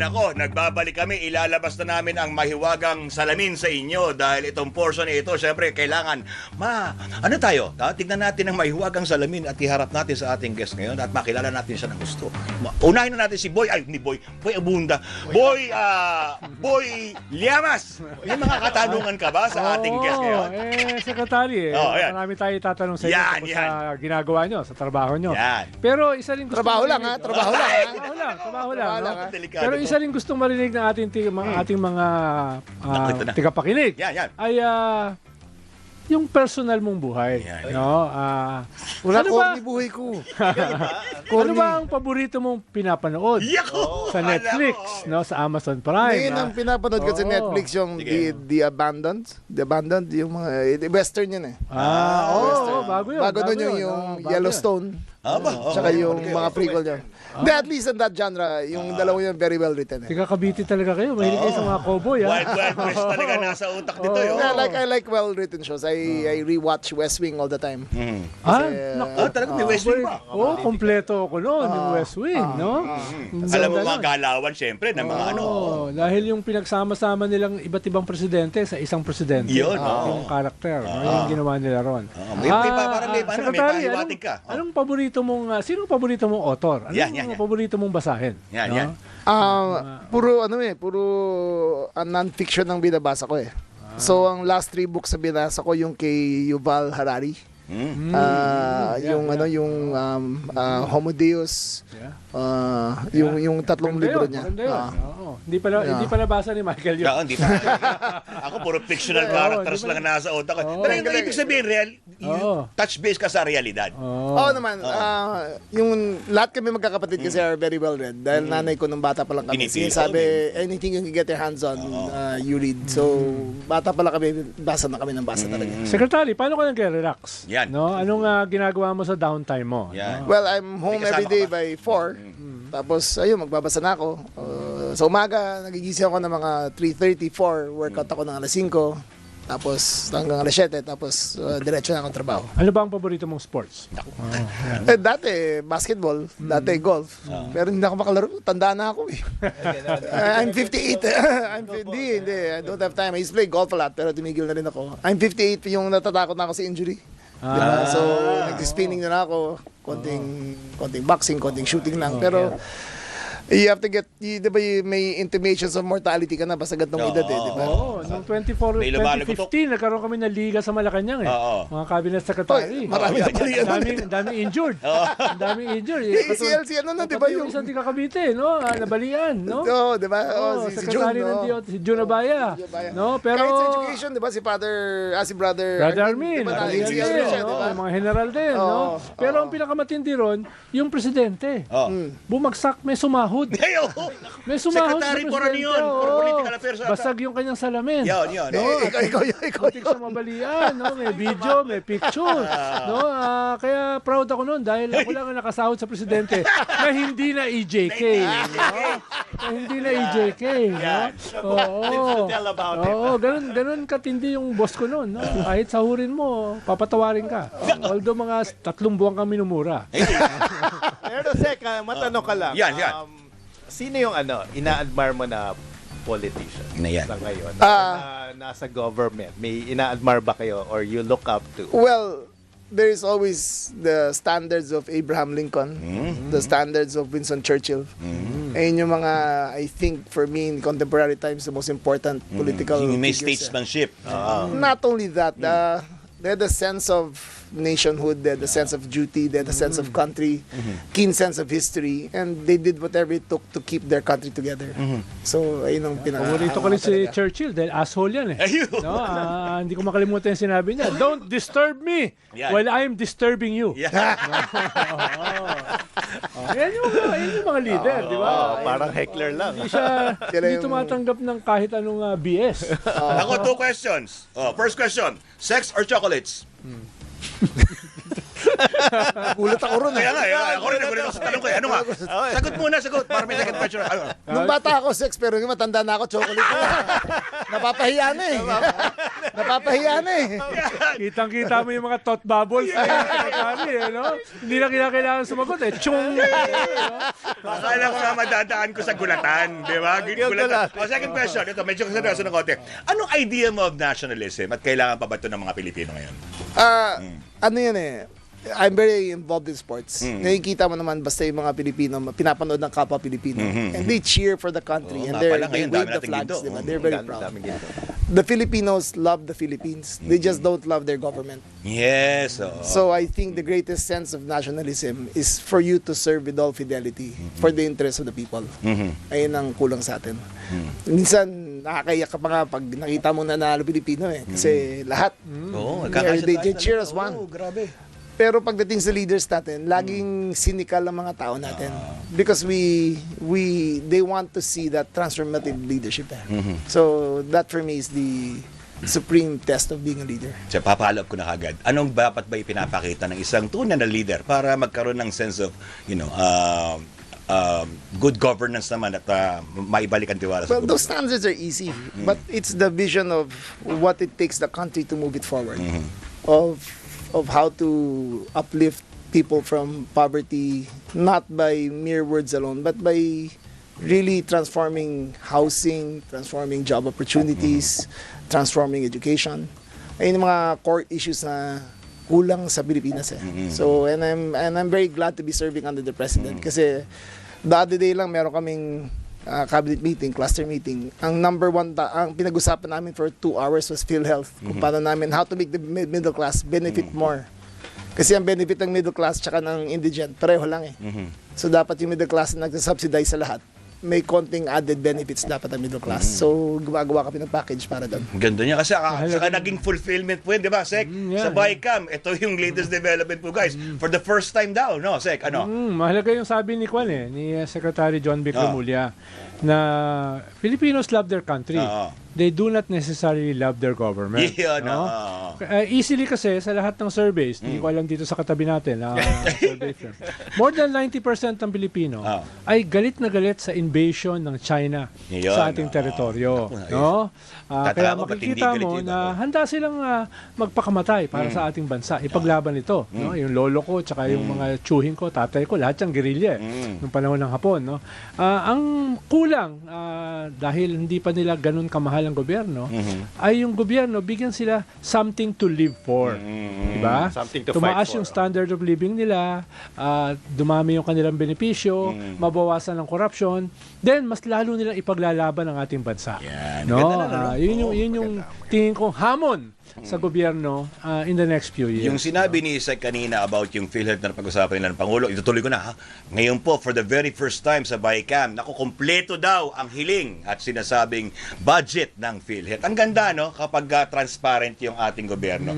Nako, nagbabalik kami. Ilalabas na namin ang mahiwagang salamin sa inyo dahil itong portion na ito, syempre, kailangan ano tayo? Tignan natin ang mahiwagang salamin at iharap natin sa ating guest ngayon at makilala natin siya ng gusto. Unahin na natin si Boy, Boy Abunda. Boy Llamas. May mga katanungan ka ba sa ating guest ngayon? Sekretary, marami tayo tatanong sa inyo tungkol sa ginagawa nyo, sa trabaho nyo. Pero isa rin gusto Trabaho lang, ha? Trabaho lang. Trabaho lang. No? Delikado Pero to. isa rin gustong marinig ng ating mga tigapakinig ay yung personal mong buhay. No? Wala ano ko ba? ni buhay ko. Ano ba ang paborito mong pinapanood Yako! sa Netflix, no, sa Amazon Prime? Ngayon ang pinapanood ko sa Oo. Netflix yung The Abandoned. The Abandoned, yung mga western yun eh. Bago yun. Bago nun yung bago Yellowstone. Tsaka yung mga prequel niya. Hindi, at least in that genre, yung dalawa yun very well written. Tiga Cavite talaga kayo. Mahilig kayo sa mga cowboy, ha? Wild West talaga nasa utak nito. Yeah, I like well written shows. I rewatch West Wing all the time. Talaga may West Wing pa. Kompleto ako noon, yung West Wing, no? Alam mo mga galawan, syempre, ng mga Dahil yung pinagsama-sama nilang iba't ibang presidente sa isang presidente. Yun, yung karakter, yung ginawa nila ron. May Secretary, pahiwatig ka. anong paborito mong, sinong paborito mong author? Anong paborito mong basahin? Yan. Puro non-fiction ang binabasa ko eh. So, ang last 3 books na binasa ko yung kay Yuval Harari. Yung Homo Deus. Yung tatlong libro niya. Maganda yun. Oo. Hindi pa nabasa ni Michael yun. Hindi pa. Ako puro fictional characters lang nasa utak ko. Pero yung ibig sabihin, touch base ka sa realidad. Oo naman. Yung lahat kami magkakapatid kasi are very well read. Dahil nanay ko nung bata pa lang kami. Sinasabi, anything you can get your hands on, you read. So, bata pa lang kami, basa na kami ng basa talaga. Secretary, paano ka nag-relax? Yan. No? Anong ginagawa mo sa downtime mo? Yan. Well, I'm home every day by 4. Tapos, ayun, magbabasa na ako. Sa umaga, nagigising ako ng mga 3:30, 4. Workout ako ng alas 5. Tapos, hanggang alas 7. Tapos, diretso na akong trabaho. Ano ba ang paborito mong sports? Dati, basketball. Dati, golf. Pero hindi ako makalaro. Tanda na ako eh. I'm 58. Hindi. I don't have time. I used to play golf a lot, pero tumigil na rin ako. I'm 58, yung natatakot na ako sa injury. Diba? So, nag-spinning na ako. Konting boxing, konting shooting lang. Pero, you have to get, diba, may intimations of mortality ka na basta gantong edad eh, diba? Noong 2015, nagkaroon kami ng liga sa Malacanang eh. Mga cabinet secretary. Marami na pala yan. Daming injured. Daming injured. ACLC, ba yung... Isang Tiga Cavite, no? Nabalian, no? Oo, diba? Si June, secretary no? si June Abaya. No? Pero, kahit sa education, diba, si Brother Armin, diba, Armin, ACLC siya, diba? yung mga general din, no? Pero ang pinakamatindi ron, yung presidente. Bumagsak, may sumahod. May sumahod Secretary sa for ano yun? For political affairs. Basag yung kanyang salamin. Yun. Ikaw Butik sa mabalian, no? May video, may picture. No? Kaya proud ako noon dahil ako lang ang nakasahod sa presidente na hindi na EJK. No? Na hindi na EJK. Oo, ganun katindi yung boss ko noon. No? Kahit sahurin mo, papatawarin ka. Although mga 3 buwan kang minumura. Pero matanong ka lang. Yan. Sino yung ina-admire mo na politician sa ngayon? Na nasa government. May ina-admire ba kayo or you look up to? Well, there is always the standards of Abraham Lincoln, the standards of Winston Churchill. Ayun yung mga, I think, for me, in contemporary times, the most important political May figures. statesmanship. Not only that, they had a sense of nationhood, they had a sense of duty, they had a sense of country, keen sense of history, and they did whatever it took to keep their country together. So, ayun ang Paborito ko rin si Churchill dahil asshole yan eh. No? Hindi ko makalimutan yung sinabi niya. Don't disturb me while I'm disturbing you. Yan yung mga leader, di ba? Parang heckler lang. Hindi tumatanggap ng kahit anong BS. Ako, 2 questions. First question, sex or chocolates? Gulat ako ron. Kaya nga, ako rin nagulat ako sa tanong ko. Ano nga? Sagot muna. Para may second question. Nung bata ako, sex, pero yung matanda na ako, chocolate. Napapahiya na eh. Kitang-kita mo yung mga thought bubbles. No? Hindi na kailangan sumagot eh. Chung! Akala ko nga madadaan ko sa gulatan, di ba? Gulatan. O, second question, ito, medyo seryoso ng konti. Anong idea mo of nationalism at kailangan pa ba ito ng mga Pilipino ngayon? Ano yan eh, I'm very involved in sports. Nakikita mo naman basta yung mga Pilipino, pinapanood ng kapwa Pilipino. And they cheer for the country. Oo, And nga pala, they ngayon, wave dami the nating flags. ginto. Diba? They're very proud. The Filipinos love the Philippines. They just don't love their government. Yes. Oo. So I think the greatest sense of nationalism is for you to serve with all fidelity for the interest of the people. Ayun ang kulang sa atin. Minsan, nakakaiyak ka pa nga pag nakita mo na nanalo Pilipino eh. Kasi lahat, Oo, they cheer us one. Oo, grabe. Pero pagdating sa leaders natin, laging cynical ang mga tao natin. Because they want to see that transformative leadership. So that for me is the supreme test of being a leader. So, papaalap ko na kagad. Anong dapat ba ipinapakita ng isang tunay na leader para magkaroon ng sense of, good governance naman at maibalik ang tiwala sa Well, those standards are easy. But it's the vision of what it takes the country to move it forward. Of how to uplift people from poverty, not by mere words alone, but by really transforming housing, transforming job opportunities, transforming education. Ayun yung mga core issues na kulang sa Pilipinas eh. So, and I'm very glad to be serving under the president kasi the other day lang meron kaming cabinet meeting, cluster meeting. Ang number one, ang pinag-usapan namin for 2 hours was PhilHealth. Kung paano namin, how to make the middle class benefit more. Kasi ang benefit ng middle class tsaka ng indigent, pareho lang eh. So dapat yung middle class na nagsasubsidize sa lahat, may konting added benefits dapat ang middle class. So gumagawa kami ng package para doon. Ganda niya kasi saka naging fulfillment po yun, di ba, Sek? Sa BICAM, ito yung latest development po, guys. For the first time daw, no, Sek? Ano? Mahalaga yung sabi ni Kwan ni Secretary John B. Cremulya na Filipinos love their country. They do not necessarily love their government. Yun, Easily kasi sa lahat ng surveys, hindi ko alam dito sa katabi natin, survey firm, more than 90% ng Pilipino ay galit na galit sa invasion ng China Yun, sa ating teritoryo. No? Kaya makikita mo na handa silang magpakamatay para sa ating bansa. Ipaglaban ito. No? Yung lolo ko, tsaka yung mga tsuhin ko, tatay ko, lahat yung guerrilla nung panahon ng Hapon. No? Ang kulang, dahil hindi pa nila ganun kamahal ang gobyerno, ay yung gobyerno, bigyan sila something to live for. Diba? Something to Tumaas fight for. yung standard of living nila, dumami yung kanilang benepisyo, mabawasan ang corruption, then mas lalo nilang ipaglalaban ang ating bansa. Yan. No? Ganda na, no? Yun yung tingin kong hamon sa gobyerno in the next few years. Yung sinabi ni Isaac kanina about yung PhilHealth na pag-usapan nila ng Pangulo, itutuloy ko na ha. Ngayon po, for the very first time sa BICAM, kumpleto daw ang hiling at sinasabing budget ng PhilHealth. Ang ganda, no? Kapag transparent yung ating gobyerno.